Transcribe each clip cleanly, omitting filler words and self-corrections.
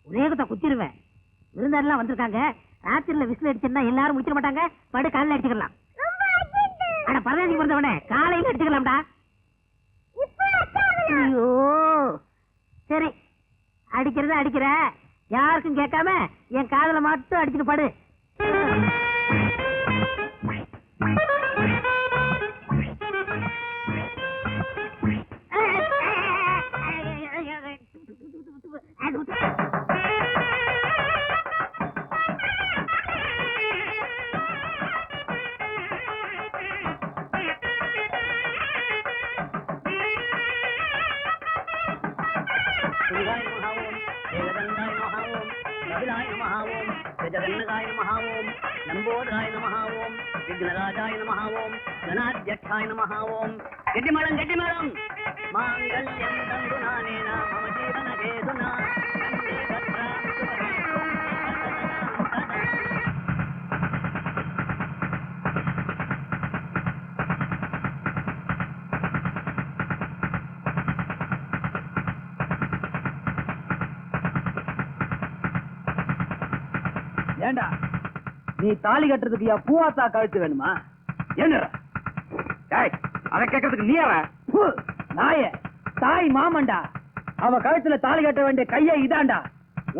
ஒரே கத்த குத்திடுவேன். விருந்தாரெல்லாம் வந்திருக்காங்க. ராத்திரில விசில் அடிச்சிருந்தா எல்லாரும் முடிச்சிட மாட்டாங்க. படு காலையில அடிச்சுக்கலாம். ஆனா பரவாயில்ல பிறந்தவனே காலையில அடிச்சுக்கலாம்டா. ஐயோ சரி, அடிக்கிறத அடிக்கிற, யாருக்கும் கேட்காம என் காதல மட்டும் அடிச்சுட்டு படு. जगन्नाथाय नमः ओम, लंबोदराय नमः ओम, विघ्नराजाय नमः ओम, गणाध्यक्षाय नमः ओम. गड्डिमलं मांगल्यं तंदुनानेन मम जीवन हेतुना वन्दे भद्रां सुभगे. ஏண்டா நீ தாலி கட்டுறதுக்கு யா பூவாத்தா கழுத்து வேணுமா? என்ன அதை கேட்கறதுக்கு நீ நாய தாய் மாமன்டா. அவ கழுத்துல தாலி கட்ட வேண்டிய கைய இதாண்டா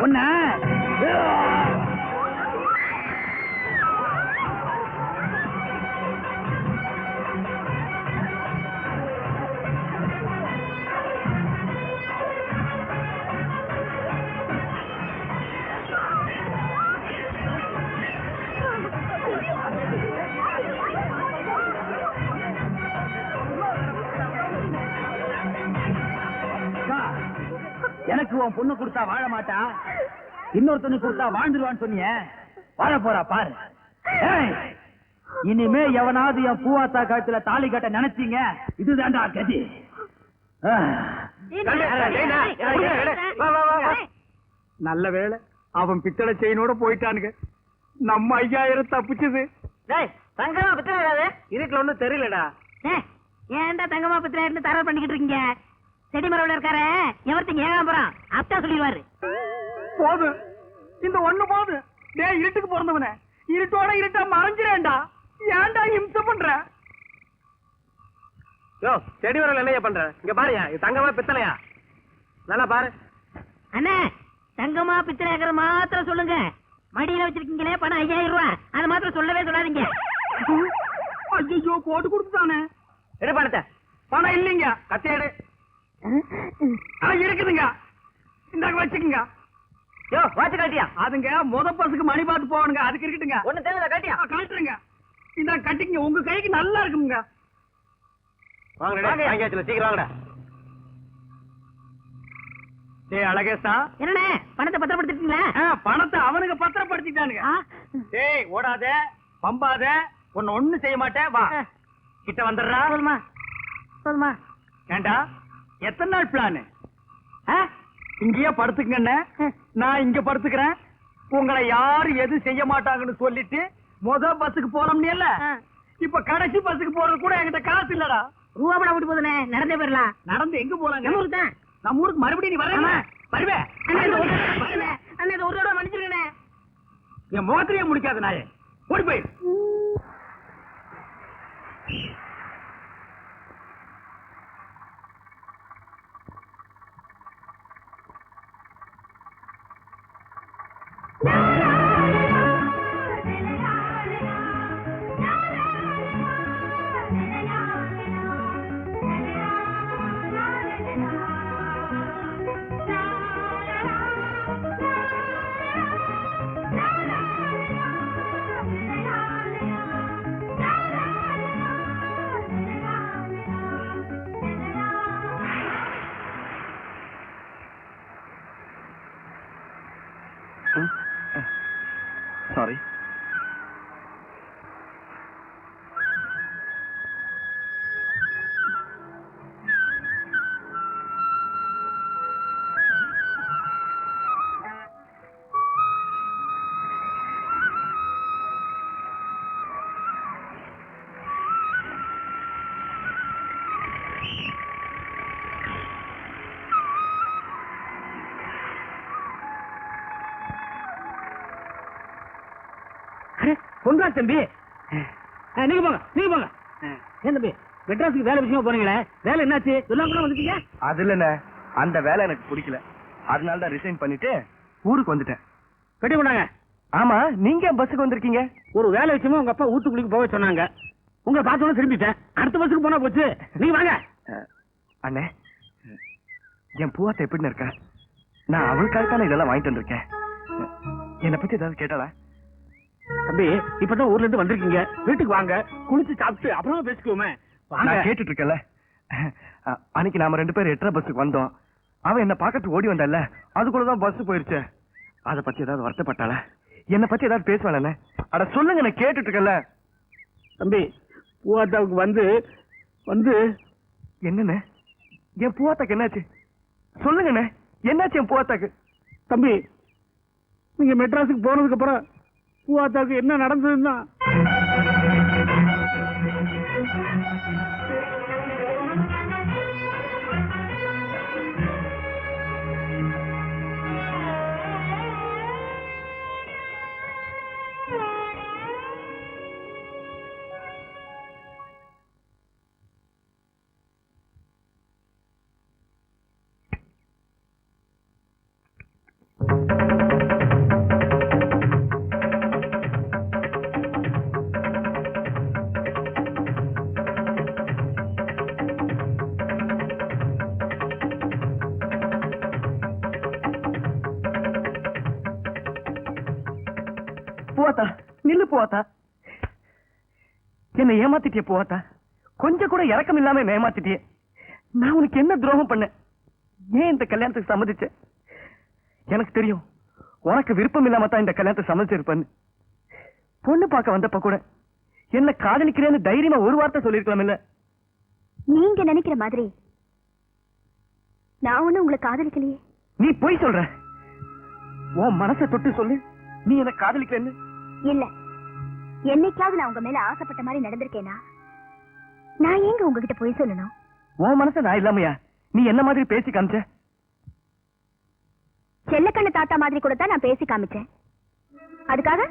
உன்ன. எனக்கு உன் பொண்ணு கொடுத்தா வாழ மாட்டா, இன்னொருத்தனு கொடுத்தா வாழ்ந்துருவான்னு சொன்னிய. வாழ போறா பாரு. இனிமே எவனாவது என் பூவாத்தா கழுத்துல தாலி கட்ட நினைச்சீங்க, இதுதான்டா கதி. நல்ல வேளை அவன் பித்தளை செயினோட போயிட்டானுங்க. நம்ம 5000 தப்பிச்சது. தங்கமா பித்தளை இதுக்குள்ள ஒண்ணும் தெரியலடா. ஏன்டா தங்கமா பித்தளை தரவு பண்ணிக்கிட்டு இருக்கீங்க? செடி மரவுல இருக்காரு எவர்த்திங்க ஏகாம்பரம் அத்தா சொல்லிடுவாரு. போது இந்த ஒண்ணு போது. டேய் இருட்டுக்கு பிறந்தவனே, இருட்டோட இருட்டா மறைஞ்சிரேன்டா. ஏன்டா இம்சை பண்ற? யோ செடி மரவுல என்னைய பண்ற? இங்க பாருயா, இது தங்கமா பித்தளையா? நல்லா பாரு. அண்ணே தங்கமா பித்தளைங்கிற மாத்திரம் சொல்லுங்க. மடியில வச்சிருக்கீங்களே பணம் 5000 ரூபாய், அது மாத்திரம் சொல்லவே சொல்லாதீங்க. ஐயோ போட்டு கொடுத்துட்டானே. எடு பணத்தை. பணம் இல்லைங்க, கத்தையடு. இருக்குதுங்க, இந்தாங்க வச்சுக்குங்க. யோ வாட்சி காட்டியா? அதுங்க முத பஸ்ஸுக்கு மணி பார்த்து போவானுங்க, அதுக்கு இருக்கட்டுங்க. ஒண்ணு தேவையில்ல, காட்டியா? காட்டுறேங்க. இந்த கட்டிங்க, உங்க கைக்கு நல்லா இருக்குங்க. வாங்கடா, சீக்கிரம் வாங்கடா. டேய் அழகேசா, என்னண்ணே பணத்தை பத்திரப்படுத்திட்டீங்களா? பணத்தை அவனுக்கு பத்திரப்படுத்திட்டானுங்க. டேய் ஓடாத, பம்பாத, ஒண்ணு செய்ய மாட்டேன். வா கிட்ட வந்துடுறா. சொல்லுமா சொல்லுமா. ஏண்டா எத்தனை நாள் பிளான்? இங்கேயே படுத்துக்கங்க, நான் இங்க படுத்துக்கிறேன். உங்களை யாரு எது செய்ய மாட்டாங்கன்னு சொல்லிட்டு முத பஸ்ஸுக்கு போறோம்னு இல்ல, இப்ப கடைசி பஸ்ஸுக்கு போறது கூட என்கிட்ட காசு இல்லடா. ரூபா பணம் விட்டு போதுனே, நடந்தே போயிடலாம். நடந்து எங்க போலாங்க? நம்ம ஊருக்கு தான். நம்ம ஊருக்கு மறுபடியும் நீ வரவே வருவே. ஒரு தடவை மன்னிச்சிருக்கேனே. என் முகத்திலேயே முடிக்காத நாயே, ஓடி போய். Sorry. கொண்டா தம்பி. நீங்க போங்க, நீங்க போங்க. ஏன் தம்பி மெட்ராஸுக்கு வேலை விஷயமா போறீங்களே, வேலை என்னாச்சு? எல்லாம் கூட வந்துட்டீங்க. அது இல்லண்ணே, அந்த வேலை எனக்கு பிடிக்கல. அதனால தான் ரிசைன் பண்ணிட்டு ஊருக்கு வந்துட்டேன். கட்டி கொண்டாங்க. ஆமா, நீங்க பஸ்ஸுக்கு வந்திருக்கீங்க? ஒரு வேலை விஷயமா உங்க அப்பா ஊத்துக்குளிக்கு போக சொன்னாங்க. உங்களை பார்த்தோன்னு திரும்பிட்டேன். அடுத்த பஸ்ஸுக்கு போனா போச்சு. நீங்க வாங்க. அண்ணே, என் பூவாத்த எப்படின்னு இருக்கா? நான் அவளுக்காகத்தானே இதெல்லாம் வாங்கிட்டு வந்திருக்கேன். என்னை பத்தி ஏதாவது கேட்டாளா? தம்பி, இப்பதான் ஊர்ல இருந்து வந்திருக்கீங்க. வீட்டுக்கு வாங்க, குளிச்சு சாப்பிட்டு அப்புறமா பேசிக்குவோமே. நான் கேட்டுட்டு இருக்கேன்ல. அன்னைக்கு நாம 2 பேரும் 8:30 பஸ்ஸுக்கு வந்தோம். அவன் என்ன பாக்கத்து ஓடி வந்தால, அதுக்குள்ளதான் பஸ் போயிருச்சு. அத பத்தி ஏதாவது வருத்தப்பட்டாளா? என்ன பத்தி ஏதாவது பேசுவாளே? அட சொல்லுங்க, நான் கேட்டுட்டு இருக்கேன்ல. தம்பி, பூவாத்தாவுக்கு வந்து வந்து என்னன்னு? என் பூவாத்தாக்கு என்னாச்சு சொல்லுங்கண்ணே. என்னாச்சு என் பூவாத்தாக்கு? தம்பி, நீங்க மெட்ராஸுக்கு போனதுக்கு அப்புறம் பூவாத்தாவுக்கு என்ன நடந்ததுன்னா, பூவாத்தா, நில்லு பூவாத்தா. என்ன ஏமாத்திட்டிய பூவாத்தா. கொஞ்சம் கூட இறக்கம் இல்லாம ஏமாத்திட்டியே. நான் உனக்கு என்ன துரோகம் பண்ண? ஏன் இந்த கல்யாணத்துக்கு சம்மதிச்ச? எனக்கு தெரியும், உனக்கு விருப்பம் இல்லாம தான் இந்த கல்யாணத்தை சம்மதிச்சிருப்பேன்னு. பொண்ணு பார்க்க வந்தப்ப கூட என்ன காதலிக்கிறேன்னு தைரியமா ஒரு வார்த்தை சொல்லிருக்கலாம் இல்ல? நீங்க நினைக்கிற மாதிரி நான் ஒண்ணு உங்களை காதலிக்கலையே. நீ போய் சொல்ற. உன் மனசை தொட்டு சொல்லு, நீ என்ன காதலிக்கிறேன்னு. இல்ல, என்னைக்காவது நான் உங்க மேல ஆசைப்பட்ட மாதிரி நடந்திருக்கேனா? நான் ஏங்க உங்ககிட்ட போய் சொல்லணும்? உன் மனசை நான் இல்லாமையா நீ என்ன மாதிரி பேசி காமிச்ச? செல்லக்கண்ணு தாத்தா மாதிரி கூட தான் நான் பேசி காமிச்சேன். அதுக்காக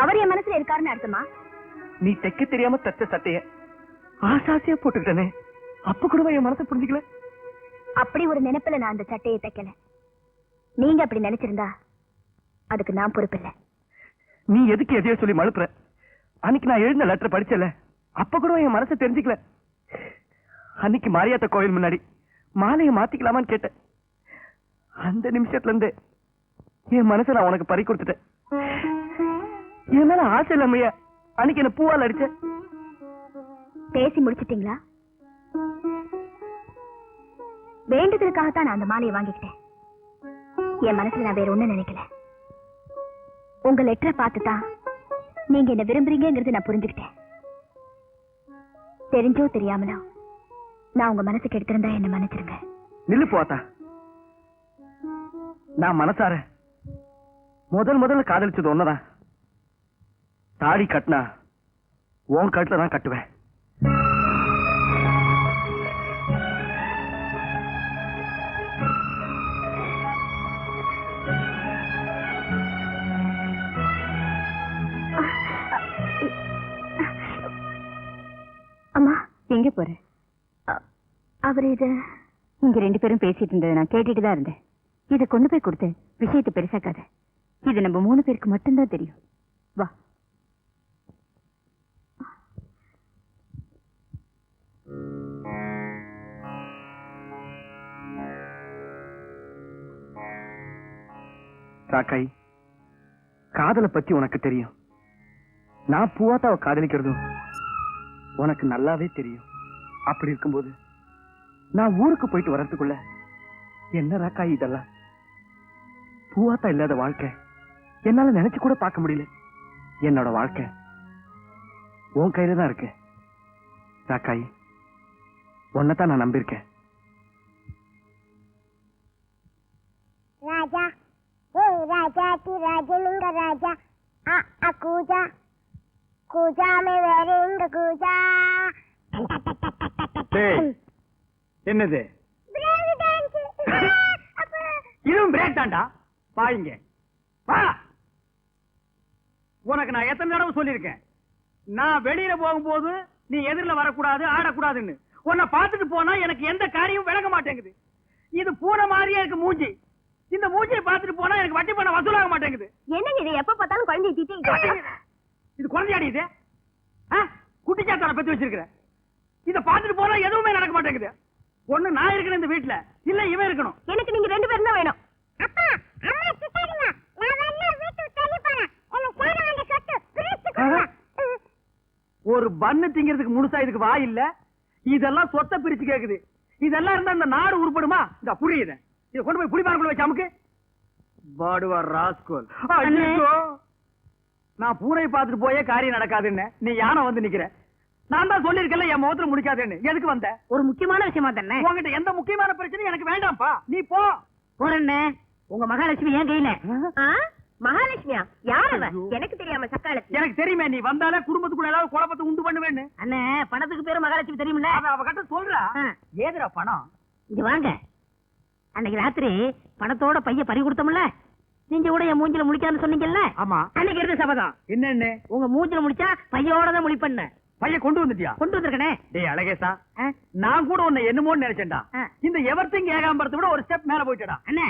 அவர் என் மனசுல இருக்காருன்னு அர்த்தமா? நீ தைக்க தெரியாம தச்ச சட்டைய ஆசாசியா போட்டுக்கிட்டனே, அப்ப கூட என் மனசை புரிஞ்சுக்கல. அப்படி ஒரு நினைப்புல நான் அந்த சட்டையை தைக்கல. நீங்க அப்படி நினைச்சிருந்தா அதுக்கு நான் பொறுப்பில்லை. நீ எதுக்கு எதையோ சொல்லி மழுப்புற? அன்னைக்கு நான் எழுந்த லெட்டர் படிச்சல, அப்ப கூட என் மனசை தெரிஞ்சுக்கல. அன்னைக்கு மாரியாத்த கோயில் முன்னாடி மாலையை மாத்திக்கலாமான்னு கேட்டேன். அந்த நிமிஷத்துல இருந்து என் மனசை நான் உனக்கு பறி கொடுத்துட்டேன். என் மேல ஆசை இல்லாமையா அன்னைக்கு என்ன பூவால் அடிச்ச? பேசி முடிச்சிட்டீங்களா? வேண்டதற்காகத்தான் நான் அந்த மாலையை வாங்கிக்கிட்டேன். என் மனசுல நான் வேற ஒண்ணு நினைக்கல. உங்க லெட்டரை பார்த்துதான் நீங்க என்ன விரும்புறீங்கிறது நான் புரிஞ்சுக்கிட்டேன். தெரிஞ்சோ தெரியாமலோ நான் உங்க மனசுக்கு எடுத்திருந்தா என்ன மன்னிச்சிருங்க. நில்லு போத்தா. நான் மனசார முதல்ல காதலிச்சது ஒண்ணுதான். தாடி கட்டினா உன் கட்டுல தான் கட்டுவேன். அம்மா, எங்க போற? அவர் இது இங்க 2 பேரும் பேசிட்டு இருந்தது நான் கேட்டுட்டு தான் இருந்தேன். இதை கொண்டு போய் கொடுத்து விஷயத்தை பெருசாக்காத. இது நம்ம 3 பேருக்கு மட்டும்தான் தெரியும். வா. ராக்காய், காதலை பத்தி உனக்கு தெரியும். நான் பூவாத்தாவை காதலிக்கிறதும் உனக்கு நல்லாவே தெரியும். அப்படி இருக்கும்போது நான் ஊருக்கு போயிட்டு வர்றதுக்குள்ள என்ன ராக்காய் இதெல்லாம்? பூவாத்தா இல்லாத வாழ்க்கை என்னால நினைச்சு கூட பார்க்க முடியல. என்னோட வாழ்க்கை உன் கையில தான் இருக்கு ராக்காய். உன்னைத்தான் நான் நம்பியிருக்கேன். ராஜா, ஏய் ராஜா தி ராஜலிங்க ராஜா, கூஜா கூஜா மே வேறெங்க கூஜா. என்னது பிரேக் டான்ஸ். இதுவும் பிரேக் தான்டா. வா இங்க வா. உனக்கு நான் எத்தனை தடவை சொல்லியிருக்கேன், நான் வெளியில போகும்போது நீ எதிரில வரக்கூடாது, ஆடக்கூடாதுன்னு. உன்னை பார்த்துட்டு போனா எனக்கு எந்த காரியமும் விளங்க மாட்டேங்குது. இது பூனை மாதிரியே இருக்கு மூஞ்சி. இந்த மூஞ்சியை பார்த்துட்டு போனா எனக்கு வட்டி பண்ண வசூலாக மாட்டேங்குது. என்னங்க இது எப்ப பார்த்தாலும் குழந்தைய திட்டிங்க? இது குழந்தையாடி இது? குட்டிச்சாத்தான பெத்து வச்சிருக்கிற. இத பார்த்துட்டு போனா எதுவுமே நடக்க மாட்டேங்குது. ஒண்ணு நான் இருக்கணும் இந்த வீட்டுல, இல்ல இவன் இருக்கணும். எனக்கு நீங்க 2 பேரும் தான் வேணும். அப்பா அம்மா திட்டாதீங்க. நான் வெளிய வீட்டு தள்ளி போறேன். எனக்கு சேர வேண்டிய சொத்து பிரிச்சு கொடுங்க. ஒரு பண்ணு திங்கிறதுக்கு முழுசா இதுக்கு வாய் இல்ல. இதெல்லாம் சொத்தை பிரிச்சு கேக்குது. இதெல்லாம் இருந்தா இந்த நாடு உருப்படுமா? இந்த புரியுது. இத கொண்டு போய் புளிப்பாருக்குள்ள வச்சு அமுக்கு. பாடுவா ராஸ்கோல். நான் பூனை பார்த்துட்டு போயே காரியம் நடக்காதுன்னு நீ யானை வந்து நிக்கிற. நான் தான் சொல்லிருக்கல என் முகத்துல முடிக்காதுன்னு. எதுக்கு வந்த? ஒரு முக்கியமான விஷயமா தானே. உங்ககிட்ட எந்த முக்கியமான பிரச்சனையும் எனக்கு வேண்டாம்ப்பா. நீ போ. போறேன்னு உங்க மகாலட்சுமி ஏன் கையில? மகாலட்சுமியா? யார் அவ? எனக்கு தெரியாம சக்காலட்சுமி. எனக்கு தெரியுமே, நீ வந்தாலே குடும்பத்துக்குள்ள ஏதாவது குழப்பத்தை உண்டு பண்ணுவேன்னு. அண்ணே, பணத்துக்கு பேரு மகாலட்சுமி தெரியுமில்ல? அவகிட்ட சொல்றா. ஏதுடா பணம்? இங்க வாங்க. அன்னைக்கு ராத்திரி பணத்தோட பைய பறி கொடுத்தோம்ல, நீங்க கூட என் மூஞ்சில முழிக்காதுன்னு சொன்னீங்கல்ல? ஆமா. அன்னைக்கு இருந்த சபதம் என்னன்னு? உங்க மூஞ்சில முடிச்சா பையோட தான் முழிப்பண்ண. பைய கொண்டு வந்துட்டியா? கொண்டு வந்திருக்கனே. டேய் அழகேசா, நான் கூட உன்னை என்னமோன்னு நினைச்சேன்டா. இந்த எவர்திங் ஏகாம்பரத்தை விட ஒரு ஸ்டெப் மேல போயிட்டடா. அண்ணே,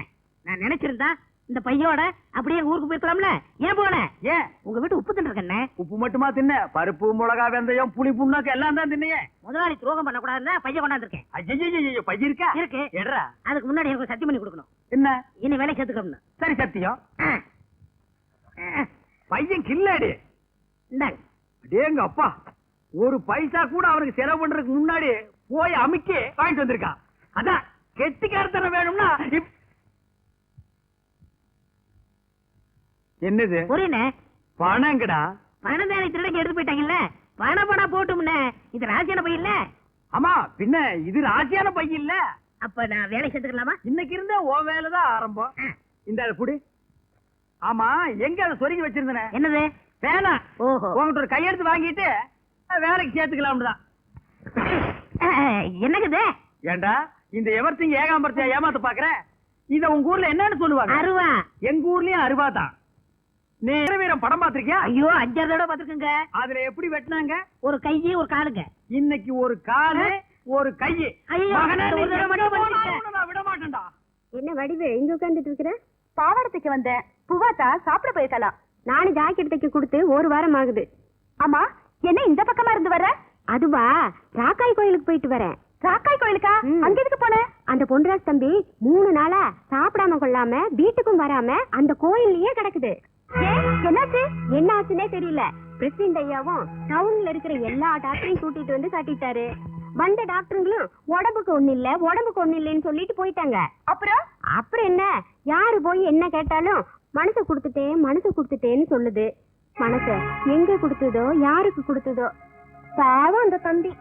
நான் நினைச்சிருந்தா இந்த பையோட அப்படியே ஊருக்கு போயிருக்கலாம்ல. ஏன் போன? ஏன்? உங்க வீட்டு உப்பு தின்னுருக்கண்ணே. உப்பு மட்டுமா தின்ன? பருப்பு, மிளகா, வெந்தயம், புளி, புண்ணாக்கு எல்லாம் தான் தின்னையே. முதலாளி துரோகம் பண்ண கூடாதுன்னா பைய கொண்டாந்துருக்கேன். ஐயோ, பைய இருக்கா? இருக்கு. எட்ரா. அதுக்கு முன்னாடி எனக்கு சத்தியம் பண்ணி கொடுக்கணும். என்ன? இனி வேலை சேர்த்துக்கணும். சரி, சத்தியம். பையன் கில்லாடி. இந்தாங்க. டேங்க அப்பா, ஒரு பைசா கூட அவனுக்கு செலவு பண்றதுக்கு முன்னாடி போய் அமுக்கி வாங்கிட்டு வந்திருக்கான். அதான் கெட்டிக்காரத்தனம் வேணும்னா. என்னது? புரியல. பணங்கடா. பணம் தானே திருடங்க எடுத்து போயிட்டாங்கல்ல. பணம் போட்டும்னே. இது ராசியான பை இல்ல? ஆமா, பின்ன இது ராசியான பை இல்ல. அப்ப நான் வேலை சேர்த்துக்கலாமா? இன்னைக்கு இருந்த ஓ வேலைதான் ஆரம்பம். இந்த குடி. ஆமா, எங்க அதை சொருகி வச்சிருந்தன? என்னது? வேணா. ஓஹோ. உங்ககிட்ட ஒரு கையெழுத்து வாங்கிட்டு வேலைக்கு சேர்த்துக்கலாம் தான். என்னக்குது? ஏண்டா இந்த எவர்திங் ஏகாம்பரத்தை ஏமாத்த பாக்குற? இத உங்க ஊர்ல என்னன்னு சொல்லுவாங்க? அருவா. எங்க ஊர்லயும் அருவா தான். நீ வீரம் படம் பாத்திருக்கியா? ஐயோ, 5 தடவை பாத்துருக்கங்க. அதுல எப்படி வெட்டினாங்க? ஒரு கையி ஒரு காலுங்க. இன்னைக்கு ஒரு காலு ஒரு கையி. மகனே, ஒரு தடவை மட்டும் நான் விட மாட்டேன்டா. என்ன வடிவு இங்க உட்கார்ந்துட்டு இருக்கிற? பாவாடத்துக்கு வந்தேன். பூவாத்தா சாப்பிட போயிருக்கலாம். நானும் ஜாக்கெட் தைக்க கொடுத்து 1 வாரம் ஆகுது. ஆமா, என்ன இந்த பக்கமா இருந்து வர? அதுவா, ராக்காய் கோயிலுக்கு போயிட்டு வரேன். ராக்காய் கோயிலுக்கா? அங்க எதுக்கு போன? அந்த பொன்ராஜ் தம்பி 3 நாளா சாப்பிடாம கொள்ளாம வீட்டுக்கும் வராம அந்த கோயில்லயே கிடக்குது. என்னாச்சு? என்ன ஆச்சுன்னே தெரியல. பிரசிடண்ட் ஐயாவும் டவுன்ல இருக்கிற எல்லா டாக்டரையும் கூட்டிட்டு வந்து காட்டிட்டாரு. வந்த டாக்டருங்களும் உடம்புக்கு ஒண்ணு இல்லைன்னு சொல்லிட்டு போயிட்டாங்க. அப்புறம் என்ன, யாரு போய் என்ன கேட்டாலும் மனசை கொடுத்துட்டேன்னு சொல்லுது. மனச எங்க கொடுத்ததோ, யாருக்கு கொடுத்ததோ. பாவம் அந்த தம்பி.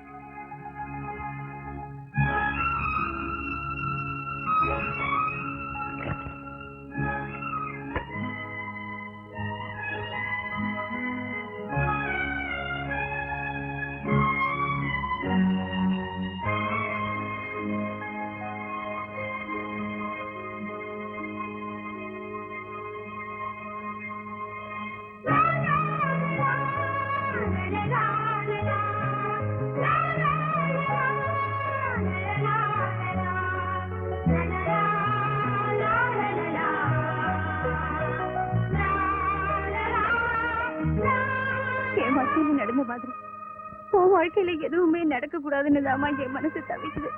என் வாழ்க்கையில நடந்த மாதிரி உன் வாழ்க்கையில எதுவுமே நடக்க கூடாதுன்னு தான் என் மனசு தவிக்குது.